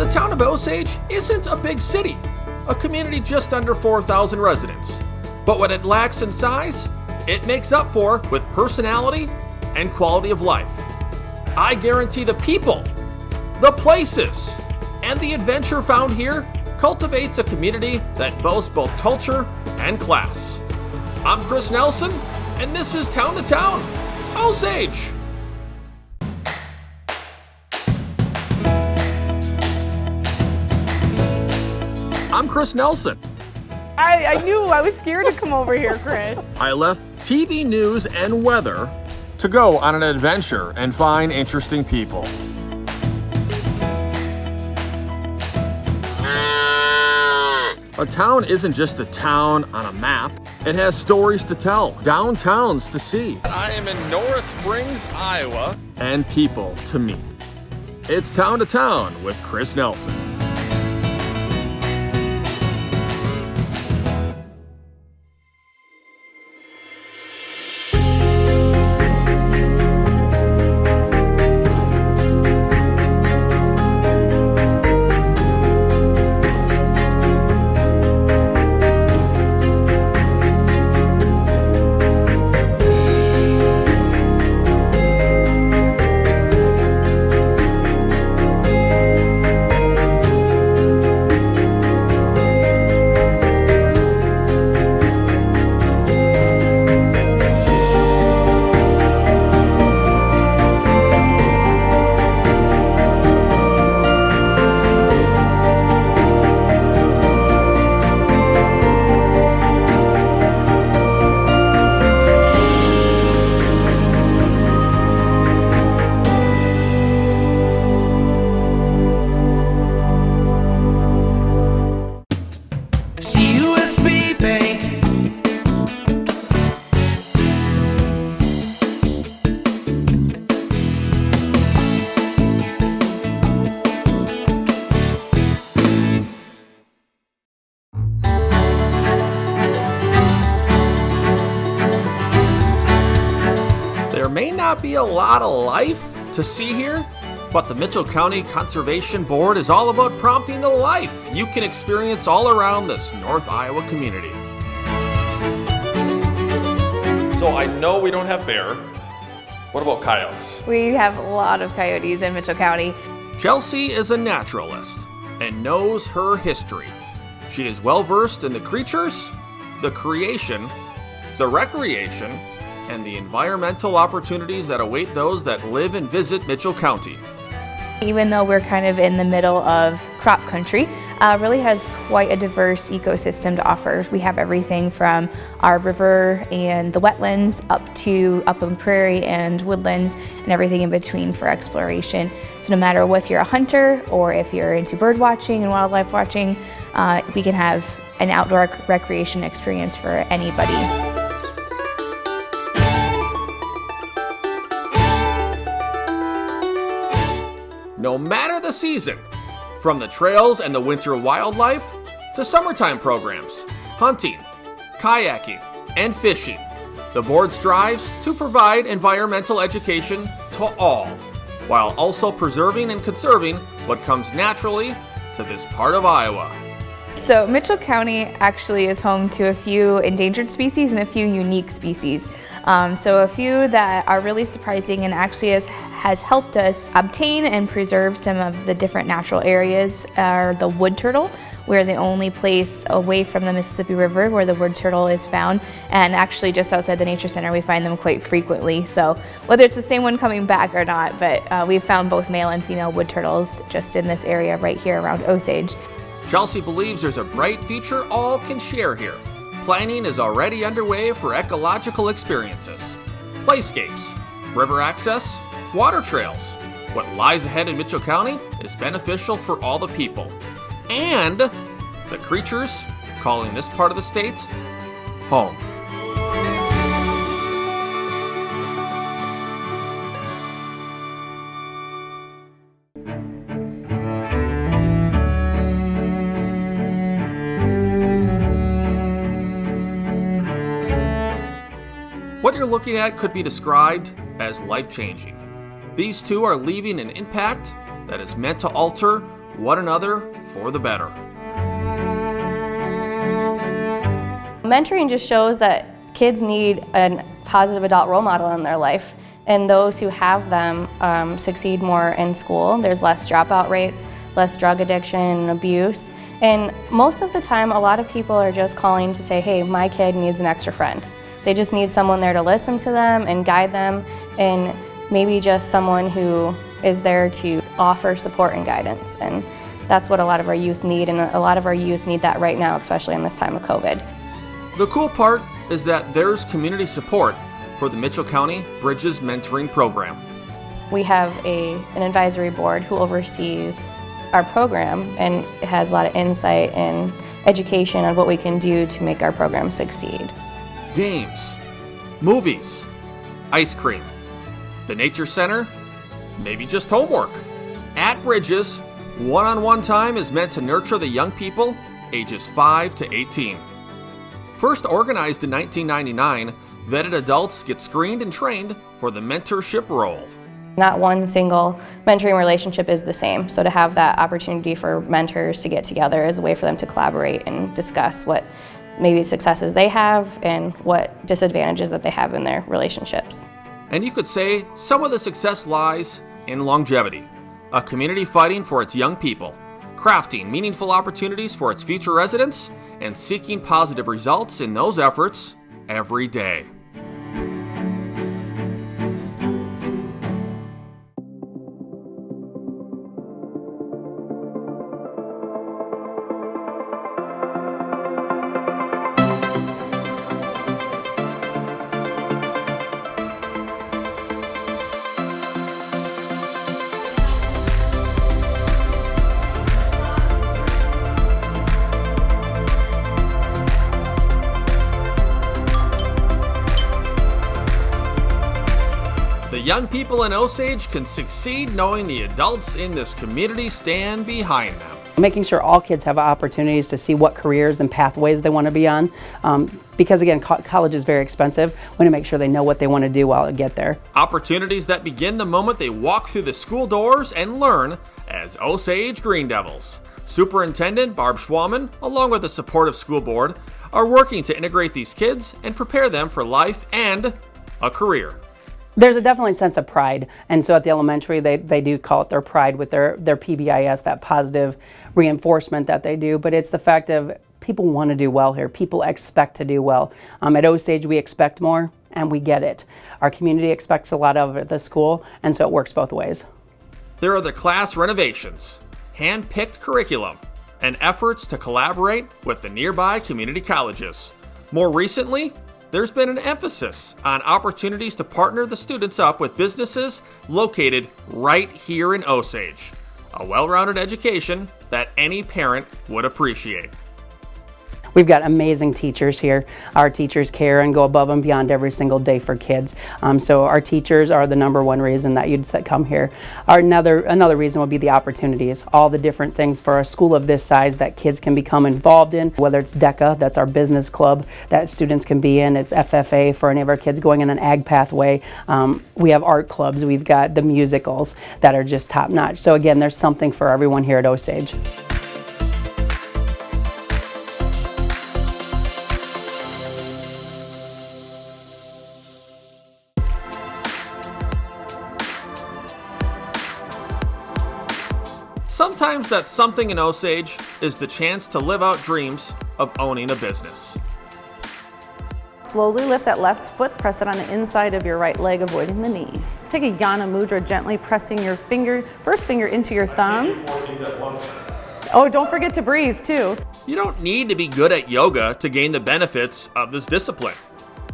The town of Osage isn't a big city, a community just under 4,000 residents. But what it lacks in size, it makes up for with personality and quality of life. I guarantee the people, the places, and the adventure found here cultivates a community that boasts both culture and class. I'm Chris Nelson, and this is Town to Town, Osage. I'm Chris Nelson. I knew. I was scared to come over here, Chris. I left TV news and weather to go on an adventure and find interesting people. A town isn't just a town on a map. It has stories to tell, downtowns to see. I am in Norris Springs, Iowa. And people to meet. It's Town to Town with Chris Nelson. There may not be a lot of life to see here, but the Mitchell County Conservation Board is all about prompting the life you can experience all around this North Iowa community. So I know we don't have bear. What about coyotes? We have a lot of coyotes in Mitchell County. Chelsea is a naturalist and knows her history. She is well versed in the creatures, the creation, the recreation, and the environmental opportunities that await those that live and visit Mitchell County. Even though we're kind of in the middle of crop country, really has quite a diverse ecosystem to offer. We have everything from our river and the wetlands up to upland prairie and woodlands and everything in between for exploration. So no matter if you're a hunter or if you're into bird watching and wildlife watching, we can have an outdoor recreation experience for anybody. No matter the season, from the trails and the winter wildlife to summertime programs, hunting, kayaking, and fishing, the board strives to provide environmental education to all, while also preserving and conserving what comes naturally to this part of Iowa. So Mitchell County actually is home to a few endangered species and a few unique species. So a few that are really surprising and actually has helped us obtain and preserve some of the different natural areas are the wood turtle. We're the only place away from the Mississippi River where the wood turtle is found, and actually just outside the Nature Center we find them quite frequently. So whether it's the same one coming back or not, but we've found both male and female wood turtles just in this area right here around Osage. Chelsea believes there's a bright future all can share here. Planning is already underway for ecological experiences, playscapes, river access, water trails. What lies ahead in Mitchell County is beneficial for all the people. And the creatures calling this part of the state home. What you're looking at could be described as life-changing. These two are leaving an impact that is meant to alter one another for the better. Mentoring just shows that kids need a positive adult role model in their life, and those who have them succeed more in school. There's less dropout rates, less drug addiction and abuse, and most of the time a lot of people are just calling to say, hey, my kid needs an extra friend. They just need someone there to listen to them and guide them, and maybe just someone who is there to offer support and guidance. And that's what a lot of our youth need, and a lot of our youth need that right now, especially in this time of COVID. The cool part is that there's community support for the Mitchell County Bridges Mentoring Program. We have an advisory board who oversees our program and has a lot of insight and education on what we can do to make our program succeed. Games, movies, ice cream, the nature center, maybe just homework. At Bridges, one-on-one time is meant to nurture the young people ages 5 to 18. First organized in 1999, vetted adults get screened and trained for the mentorship role. Not one single mentoring relationship is the same, so to have that opportunity for mentors to get together is a way for them to collaborate and discuss what maybe successes they have and what disadvantages that they have in their relationships. And you could say some of the success lies in longevity, a community fighting for its young people, crafting meaningful opportunities for its future residents, and seeking positive results in those efforts every day. The young people in Osage can succeed knowing the adults in this community stand behind them. Making sure all kids have opportunities to see what careers and pathways they want to be on. Because again, college is very expensive. We want to make sure they know what they want to do while they get there. Opportunities that begin the moment they walk through the school doors and learn as Osage Green Devils. Superintendent Barb Schwalman, along with the supportive school board, are working to integrate these kids and prepare them for life and a career. There's a definitely sense of pride, and so at the elementary they do call it their pride with their PBIS, that positive reinforcement that they do, but it's the fact of people want to do well here. People expect to do well. At Osage we expect more, and we get it. Our community expects a lot of it at the school, and so it works both ways. There are the class renovations, hand-picked curriculum, and efforts to collaborate with the nearby community colleges. More recently, there's been an emphasis on opportunities to partner the students up with businesses located right here in Osage. A well-rounded education that any parent would appreciate. We've got amazing teachers here. Our teachers care and go above and beyond every single day for kids. So our teachers are the number one reason that you'd come here. Another reason would be the opportunities, all the different things for a school of this size that kids can become involved in, whether it's DECA, that's our business club that students can be in, it's FFA for any of our kids going in an ag pathway. We have art clubs, we've got the musicals that are just top notch. So again, there's something for everyone here at Osage. Sometimes that something in Osage is the chance to live out dreams of owning a business. Slowly lift that left foot, press it on the inside of your right leg, avoiding the knee. Let's take a Yana Mudra, gently pressing your first finger into your thumb. Oh, don't forget to breathe too. You don't need to be good at yoga to gain the benefits of this discipline,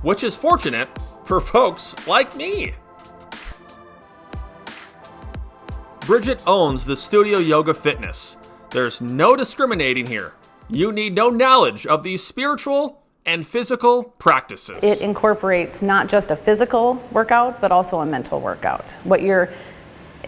which is fortunate for folks like me. Bridget owns the Studio Yoga Fitness. There's no discriminating here. You need no knowledge of these spiritual and physical practices. It incorporates not just a physical workout, but also a mental workout. What you're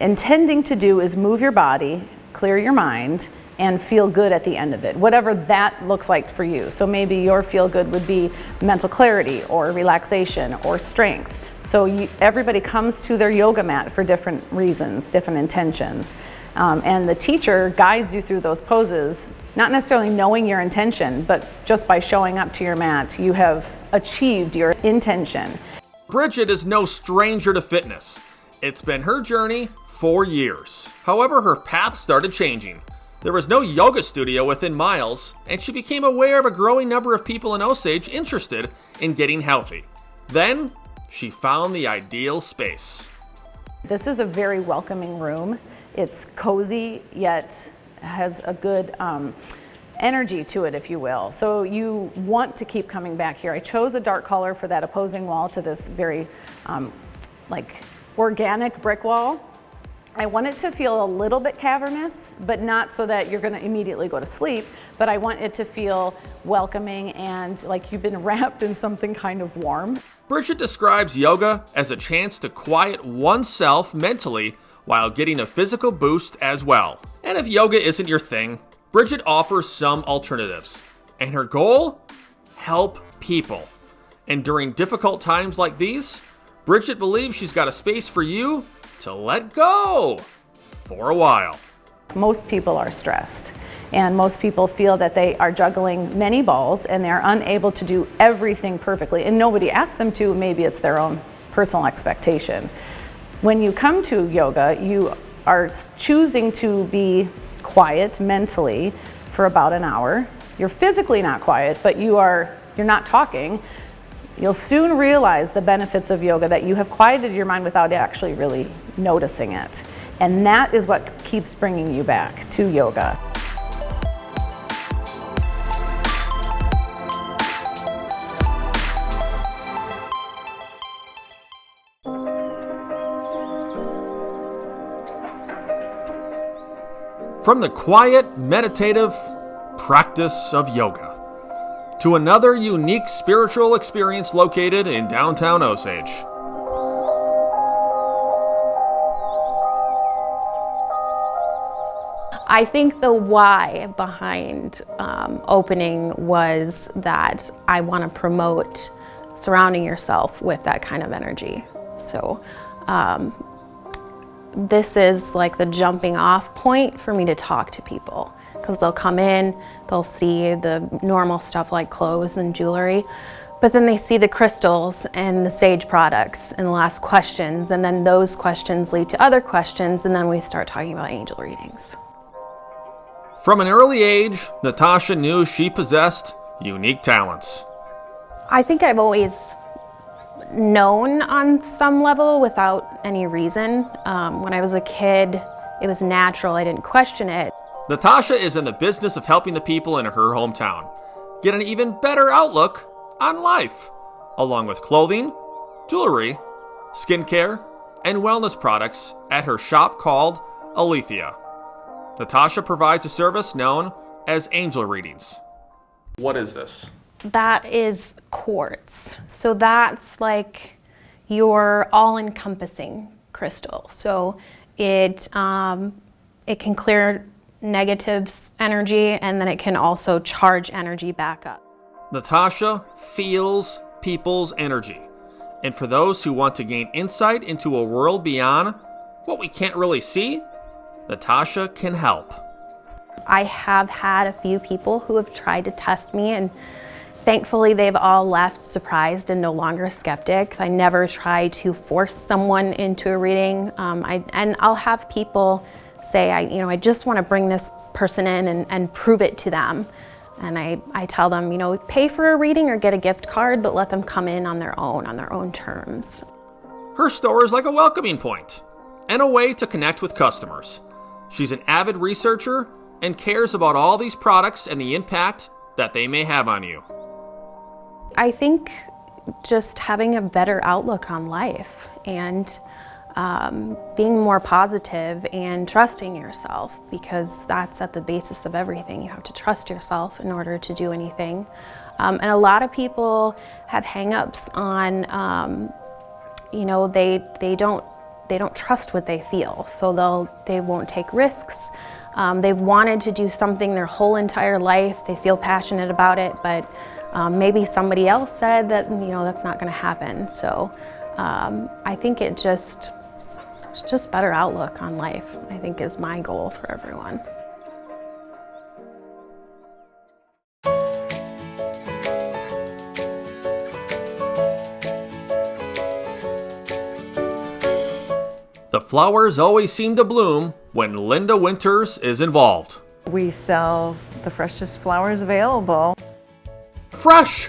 intending to do is move your body, clear your mind, and feel good at the end of it, whatever that looks like for you. So maybe your feel good would be mental clarity or relaxation or strength. So everybody comes to their yoga mat for different reasons, different intentions. And the teacher guides you through those poses, not necessarily knowing your intention, but just by showing up to your mat, you have achieved your intention. Bridget is no stranger to fitness. It's been her journey for years. However, her path started changing. There was no yoga studio within miles, and she became aware of a growing number of people in Osage interested in getting healthy. Then, she found the ideal space. This is a very welcoming room. It's cozy, yet has a good energy to it, if you will. So you want to keep coming back here. I chose a dark color for that opposing wall to this very like organic brick wall. I want it to feel a little bit cavernous, but not so that you're gonna immediately go to sleep, but I want it to feel welcoming and like you've been wrapped in something kind of warm. Bridget describes yoga as a chance to quiet oneself mentally while getting a physical boost as well. And if yoga isn't your thing, Bridget offers some alternatives. And her goal? Help people. And during difficult times like these, Bridget believes she's got a space for you to let go for a while. Most people are stressed, and most people feel that they are juggling many balls and they're unable to do everything perfectly, and nobody asks them to. Maybe it's their own personal expectation. When you come to yoga, you are choosing to be quiet mentally for about an hour. You're physically not quiet, but you're not talking. You'll soon realize the benefits of yoga, that you have quieted your mind without actually really noticing it. And that is what keeps bringing you back to yoga. From the quiet, meditative practice of yoga to another unique spiritual experience located in downtown Osage. I think the why behind opening was that I want to promote surrounding yourself with that kind of energy. So this is like the jumping off point for me to talk to people, because they'll come in, they'll see the normal stuff like clothes and jewelry, but then they see the crystals and the sage products and they'll ask questions, and then those questions lead to other questions, and then we start talking about angel readings. From an early age, Natasha knew she possessed unique talents. I think I've always known on some level without any reason. When I was a kid, it was natural. I didn't question it. Natasha is in the business of helping the people in her hometown get an even better outlook on life, along with clothing, jewelry, skincare, and wellness products at her shop called Alethea. Natasha provides a service known as angel readings. What is this? That is quartz. So that's like your all-encompassing crystal. So it can clear negatives energy, and then it can also charge energy back up. Natasha feels people's energy. And for those who want to gain insight into a world beyond what we can't really see, Natasha can help. I have had a few people who have tried to test me, and thankfully they've all left surprised and no longer skeptics. I never try to force someone into a reading. I'll have people say, I just want to bring this person in and prove it to them. And I tell them, pay for a reading or get a gift card, but let them come in on their own terms. Her store is like a welcoming point and a way to connect with customers. She's an avid researcher and cares about all these products and the impact that they may have on you. I think just having a better outlook on life and being more positive and trusting yourself, because that's at the basis of everything. You have to trust yourself in order to do anything. And a lot of people have hang-ups on, they don't trust what they feel, so they won't take risks. They've wanted to do something their whole entire life. They feel passionate about it, but maybe somebody else said that that's not going to happen. So I think it's just better outlook on life, I think, is my goal for everyone. The flowers always seem to bloom when Linda Winters is involved. We sell the freshest flowers available. Fresh,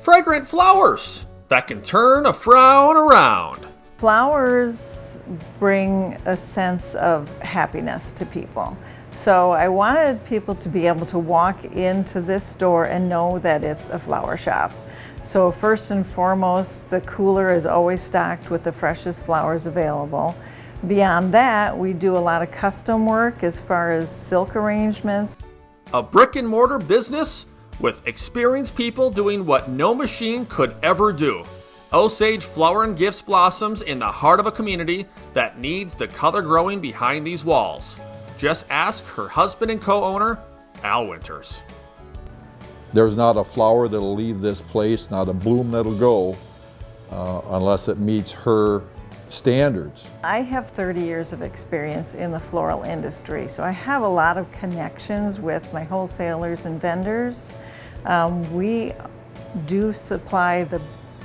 fragrant flowers that can turn a frown around. Flowers bring a sense of happiness to people. So I wanted people to be able to walk into this store and know that it's a flower shop. So first and foremost, the cooler is always stocked with the freshest flowers available. Beyond that, we do a lot of custom work as far as silk arrangements. A brick and mortar business with experienced people doing what no machine could ever do. Osage Flower and Gifts blossoms in the heart of a community that needs the color growing behind these walls. Just ask her husband and co-owner, Al Winters. There's not a flower that'll leave this place, not a bloom that'll go, unless it meets her standards. I have 30 years of experience in the floral industry, so I have a lot of connections with my wholesalers and vendors. We do supply the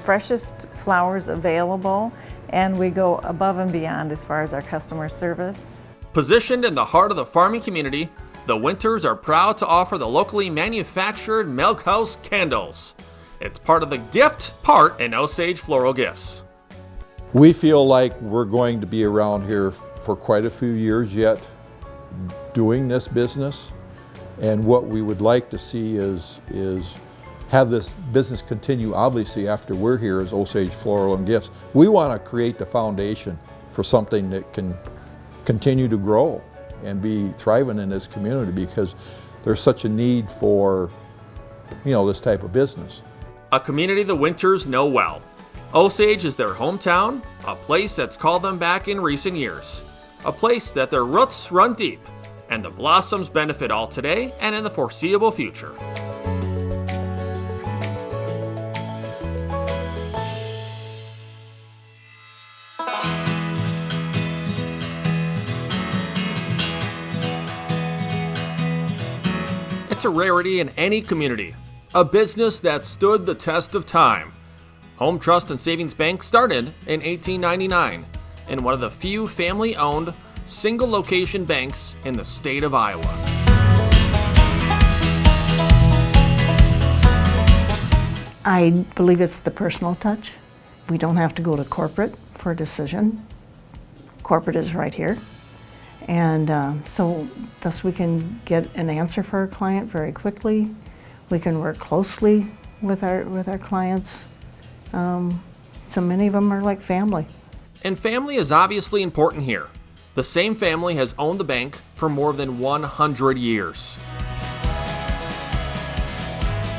freshest flowers available, and we go above and beyond as far as our customer service. Positioned in the heart of the farming community, the Winters are proud to offer the locally manufactured Milk House candles. It's part of the gift part in Osage Floral Gifts. We feel like we're going to be around here for quite a few years yet doing this business. And what we would like to see is have this business continue, obviously, after we're here as Osage Floral and Gifts. We want to create the foundation for something that can continue to grow and be thriving in this community, because there's such a need for, this type of business. A community the Winters know well. Osage is their hometown, a place that's called them back in recent years. A place that their roots run deep, and the blossoms benefit all today and in the foreseeable future. It's a rarity in any community, a business that stood the test of time. Home Trust and Savings Bank started in 1899 and one of the few family-owned, single-location banks in the state of Iowa. I believe it's the personal touch. We don't have to go to corporate for a decision. Corporate is right here. And so thus we can get an answer for our client very quickly. We can work closely with our clients. So many of them are like family. And family is obviously important here. The same family has owned the bank for more than 100 years.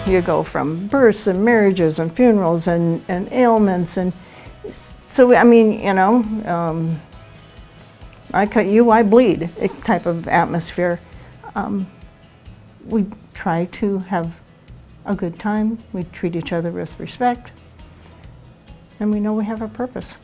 You go from births and marriages and funerals and ailments, and so I cut you, I bleed type of atmosphere. We try to have a good time. We treat each other with respect. And we know we have a purpose.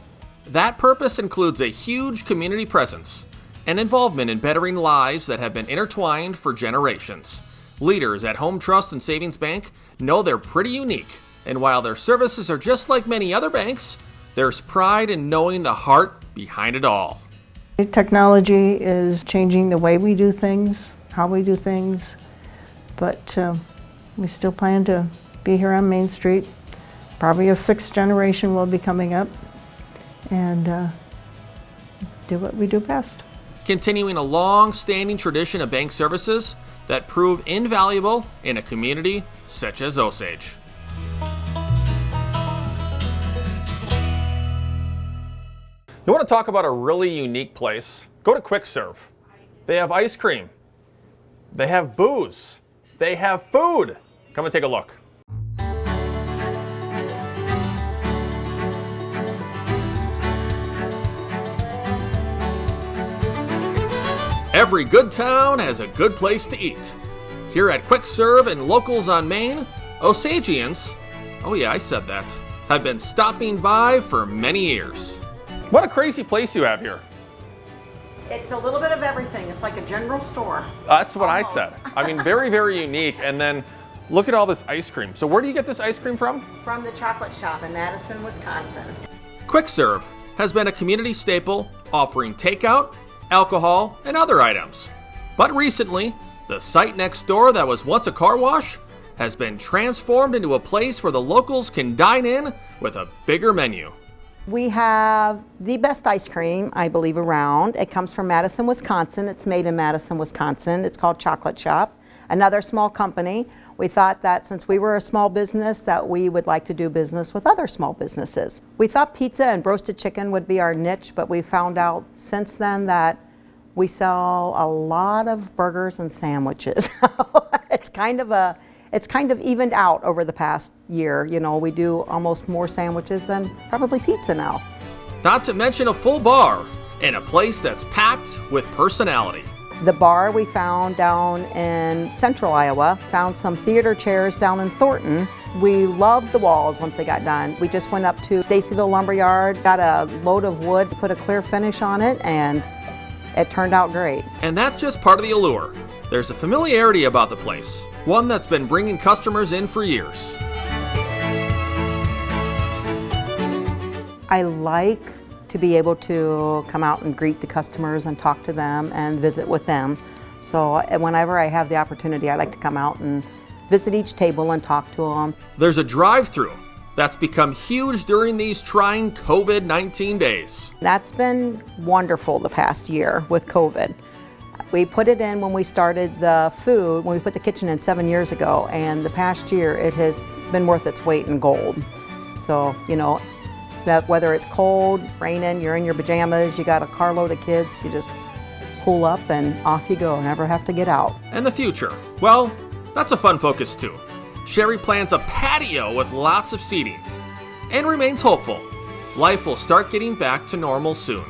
That purpose includes a huge community presence and involvement in bettering lives that have been intertwined for generations. Leaders at Home Trust and Savings Bank know they're pretty unique, and while their services are just like many other banks, there's pride in knowing the heart behind it all. Technology is changing the way we do things, how we do things, but we still plan to be here on Main Street. Probably a sixth generation will be coming up and do what we do best. Continuing a long-standing tradition of bank services that prove invaluable in a community such as Osage. You want to talk about a really unique place? Go to Quick Serve. They have ice cream. They have booze. They have food. Come and take a look. Every good town has a good place to eat. Here at Quick Serve and Locals on Main, Osagians, oh yeah, I said that, have been stopping by for many years. What a crazy place you have here. It's a little bit of everything. It's like a general store. That's what Almost. I said. I mean, very, very unique. And then look at all this ice cream. So where do you get this ice cream from? From the chocolate shop in Madison, Wisconsin. Quick Serve has been a community staple, offering takeout, alcohol, and other items. But recently, the site next door that was once a car wash has been transformed into a place where the locals can dine in with a bigger menu. We have the best ice cream, I believe, around. It comes from Madison, Wisconsin. It's made in Madison, Wisconsin. It's called Chocolate Shop, another small company. We thought that since we were a small business that we would like to do business with other small businesses. We thought pizza and roasted chicken would be our niche, but we found out since then that we sell a lot of burgers and sandwiches. It's kind of evened out over the past year. You know, we do almost more sandwiches than probably pizza now. Not to mention a full bar in a place that's packed with personality. The bar we found down in central Iowa, found some theater chairs down in Thornton. We loved the walls once they got done. We just went up to Stacyville Lumberyard, got a load of wood, put a clear finish on it, and it turned out great. And that's just part of the allure. There's a familiarity about the place, one that's been bringing customers in for years. I like to be able to come out and greet the customers and talk to them and visit with them. So whenever I have the opportunity, I like to come out and visit each table and talk to them. There's a drive-through that's become huge during these trying COVID-19 days. That's been wonderful the past year with COVID. We put it in when we started the food, when we put the kitchen in 7 years ago, and the past year it has been worth its weight in gold. So, you know, that whether it's cold, raining, you're in your pajamas, you got a carload of kids, you just pull up and off you go, never have to get out. And the future, well, that's a fun focus too. Sherry plans a patio with lots of seating and remains hopeful life will start getting back to normal soon.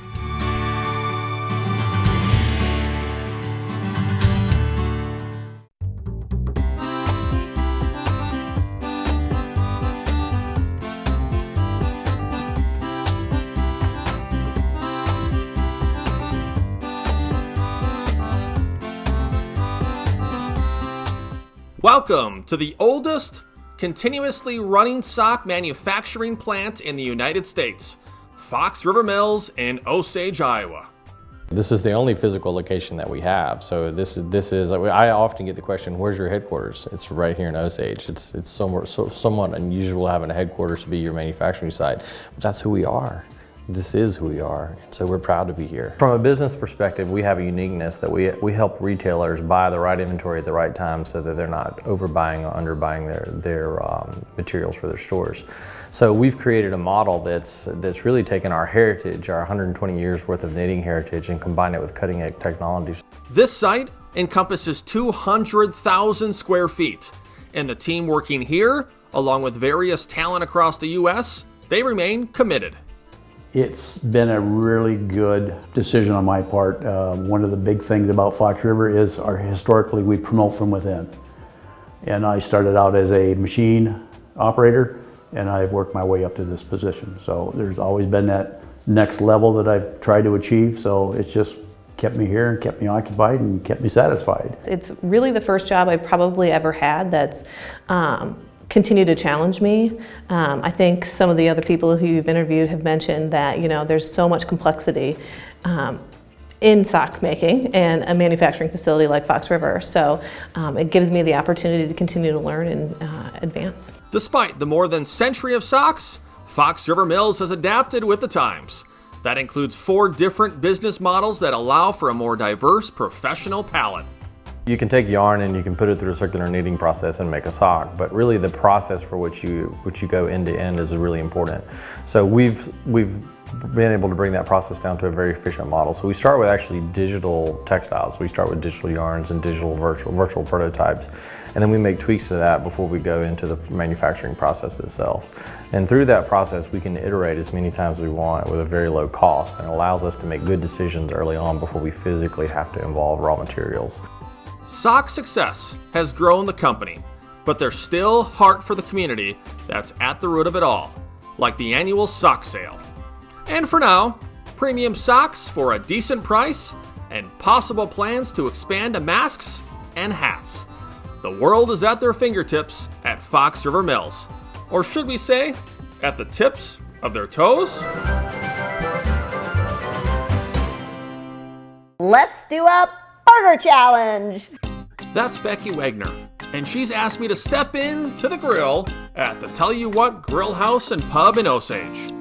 Welcome to the oldest, continuously running sock manufacturing plant in the United States, Fox River Mills in Osage, Iowa. This is the only physical location that we have. So this is. I often get the question, "Where's your headquarters?" It's right here in Osage. It's somewhat unusual having a headquarters to be your manufacturing site, but that's who we are. This is who we are, and so we're proud to be here. From a business perspective, we have a uniqueness that we help retailers buy the right inventory at the right time so that they're not overbuying or underbuying their materials for their stores. So we've created a model that's really taken our heritage, our 120 years worth of knitting heritage, and combined it with cutting edge technologies. This site encompasses 200,000 square feet, and the team working here, along with various talent across the U.S., they remain committed. It's been a really good decision on my part. One of the big things about Fox River is historically we promote from within. And I started out as a machine operator and I've worked my way up to this position. So there's always been that next level that I've tried to achieve. So it's just kept me here and kept me occupied and kept me satisfied. It's really the first job I've probably ever had that's continue to challenge me. I think some of the other people who you've interviewed have mentioned that, you know, there's so much complexity in sock making and a manufacturing facility like Fox River. So it gives me the opportunity to continue to learn and advance. Despite the more than century of socks, Fox River Mills has adapted with the times. That includes 4 different business models that allow for a more diverse professional palette. You can take yarn and you can put it through a circular knitting process and make a sock, but really the process for which you go end to end is really important. So we've been able to bring that process down to a very efficient model. So we start with actually digital textiles. We start with digital yarns and digital virtual prototypes, and then we make tweaks to that before we go into the manufacturing process itself. And through that process, we can iterate as many times as we want with a very low cost, and allows us to make good decisions early on before we physically have to involve raw materials. Sock success has grown the company, but there's still heart for the community that's at the root of it all. like the annual sock sale. And for now, premium socks for a decent price and possible plans to expand to masks and hats. The world is at their fingertips at Fox River Mills. Or should we say, at the tips of their toes? Let's do a burger challenge. That's Becky Wagner, and she's asked me to step in to the grill at the Tell You What Grill House and Pub in Osage.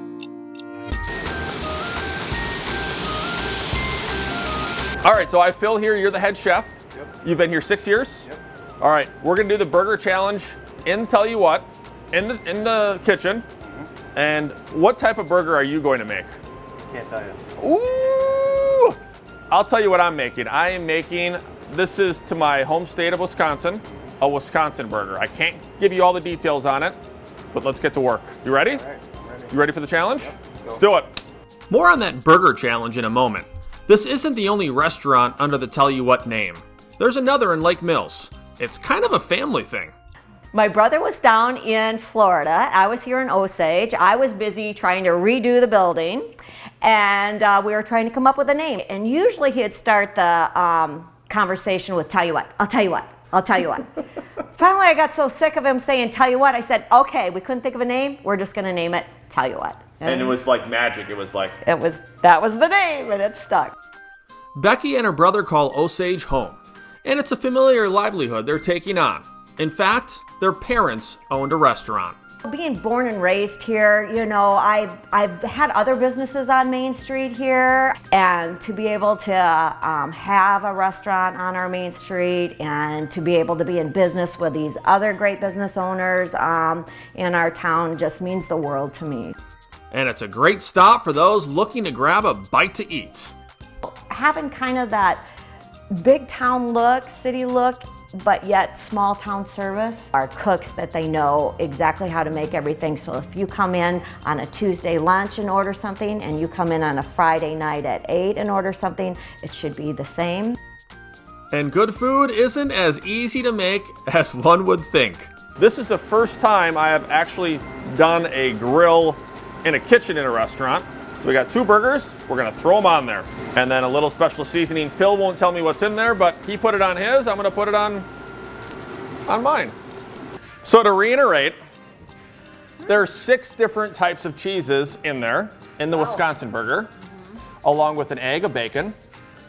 All right, so Phil here, you're the head chef. Yep. You've been here 6 years? Yep. All right, we're gonna do the burger challenge in Tell You What, in the kitchen. Mm-hmm. And what type of burger are you going to make? Can't tell you. Ooh! I'll tell you what I'm making. I am making, this is to my home state of Wisconsin, a Wisconsin burger. I can't give you all the details on it, but let's get to work. You ready? All right, I'm ready. You ready for the challenge? Yep, let's do it. More on that burger challenge in a moment. This isn't the only restaurant under the Tell You What name. There's another in Lake Mills. It's kind of a family thing. My brother was down in Florida. I was here in Osage. I was busy trying to redo the building, and we were trying to come up with a name. And usually he'd start the conversation with, tell you what, I'll tell you what, I'll tell you what. Finally, I got so sick of him saying, tell you what, I said, okay, we couldn't think of a name. We're just gonna name it Tell You What. And it was like magic. It was like... that was the name, and it stuck. Becky and her brother call Osage home, and it's a familiar livelihood they're taking on. In fact, their parents owned a restaurant. Being born and raised here, you know, I've had other businesses on Main Street here, and to be able to have a restaurant on our Main Street and to be able to be in business with these other great business owners in our town just means the world to me. And it's a great stop for those looking to grab a bite to eat. Having kind of that big town look, city look, but yet small town service. Our cooks that they know exactly how to make everything. So if you come in on a Tuesday lunch and order something, and you come in on a Friday night at 8 and order something, it should be the same. And good food isn't as easy to make as one would think. This is the first time I have actually done a grill in a kitchen in a restaurant. So we got 2 burgers, we're gonna throw them on there. And then a little special seasoning. Phil won't tell me what's in there, but he put it on his, I'm gonna put it on mine. So to reiterate, there are 6 different types of cheeses in there, in the Wisconsin burger, along with an egg of bacon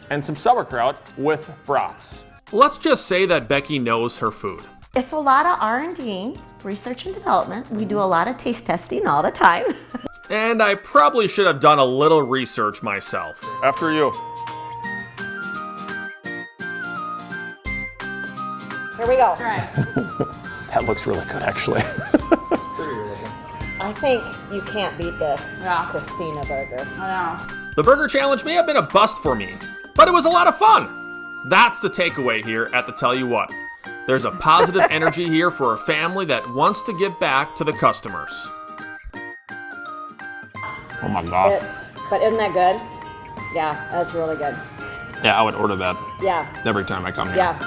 and some sauerkraut with brats. Let's just say that Becky knows her food. It's a lot of R&D, research and development. We do a lot of taste testing all the time. And I probably should have done a little research myself. After you. Here we go. All right. That looks really good, actually. It's pretty looking. I think you can't beat this Christina burger. I know. The burger challenge may have been a bust for me, but it was a lot of fun. That's the takeaway here at the Tell You What. There's a positive energy here for a family that wants to give back to the customers. Oh my gosh. But isn't that good? Yeah, that's really good. Yeah, I would order that. Yeah. Every time I come here. Yeah.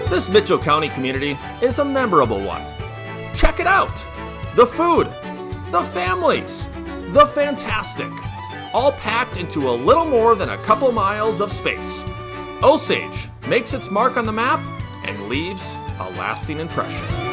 This Mitchell County community is a memorable one. Check it out. The food, the families, the fantastic, all packed into a little more than a couple miles of space. Osage makes its mark on the map and leaves a lasting impression.